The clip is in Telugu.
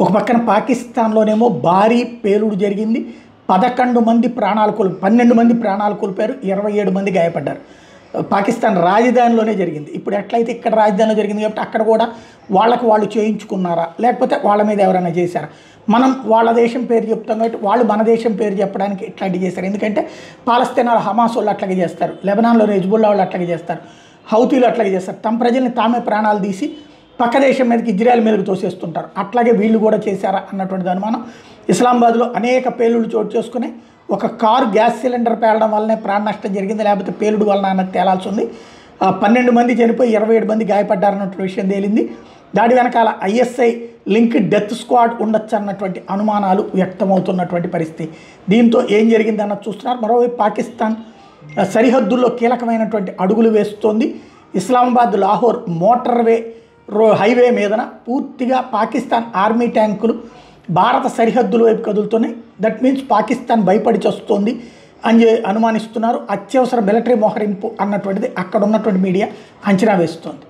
ఒక పక్కన పాకిస్తాన్లోనేమో భారీ పేలుడు జరిగింది. 11 మంది ప్రాణాలు 12 మంది ప్రాణాలు కోల్పోయారు, 27 మంది గాయపడ్డారు. పాకిస్తాన్ రాజధానిలోనే జరిగింది. ఇప్పుడు ఎట్లయితే ఇక్కడ రాజధానిలో జరిగింది కాబట్టి అక్కడ కూడా వాళ్ళకు వాళ్ళు చేయించుకున్నారా, లేకపోతే వాళ్ళ మీద ఎవరైనా చేశారా? మనం వాళ్ళ దేశం పేరు చెప్తాం కాబట్టి వాళ్ళు మన దేశం పేరు చెప్పడానికి ఇట్లాంటివి చేశారు. ఎందుకంటే పాలస్తీనాలో హమాస్ వాళ్ళు అట్లాగే చేస్తారు, లెబనాన్లో హెజ్బుల్లా వాళ్ళు అట్లాగే చేస్తారు, హౌతీలు అట్లాగే చేస్తారు. తమ ప్రజల్ని తామే ప్రాణాలు తీసి పక్క దేశం మీదకి ఇజ్రాయెల్ మీదకి తోసేస్తుంటారు. అట్లాగే వీళ్ళు కూడా చేశారా అన్నటువంటిది అనుమానం. ఇస్లామాబాద్లో అనేక పేలుళ్ళు చోటు చేసుకుని ఒక కారు గ్యాస్ సిలిండర్ పేలడం వల్లనే ప్రాణ నష్టం జరిగింది, లేకపోతే పేలుడు వలన అన్నది తేలాల్సి ఉంది. 12 మంది చనిపోయి 27 మంది గాయపడ్డారన్నటువంటి విషయం తేలింది. దాడి వెనకాల ఐఎస్ఐ లింక్ డెత్ స్క్వాడ్ ఉండొచ్చు అన్నటువంటి అనుమానాలు వ్యక్తమవుతున్నటువంటి పరిస్థితి. దీంతో ఏం జరిగింది అన్నది చూస్తున్నారు. మరోవైపు పాకిస్తాన్ సరిహద్దుల్లో కీలకమైనటువంటి అడుగులు వేస్తోంది. ఇస్లామాబాద్ లాహోర్ మోటార్వే హైవే మీదన పూర్తిగా పాకిస్తాన్ ఆర్మీ ట్యాంకులు భారత సరిహద్దుల వైపు కదులుతున్నాయి. దట్ మీన్స్ పాకిస్తాన్ భయపడి చస్తుంది అని అనుమానిస్తున్నారు. అత్యవసర మిలిటరీ మోహరింపు అన్నటువంటిది అక్కడ ఉన్నటువంటి మీడియా అంచనా వేస్తుంది.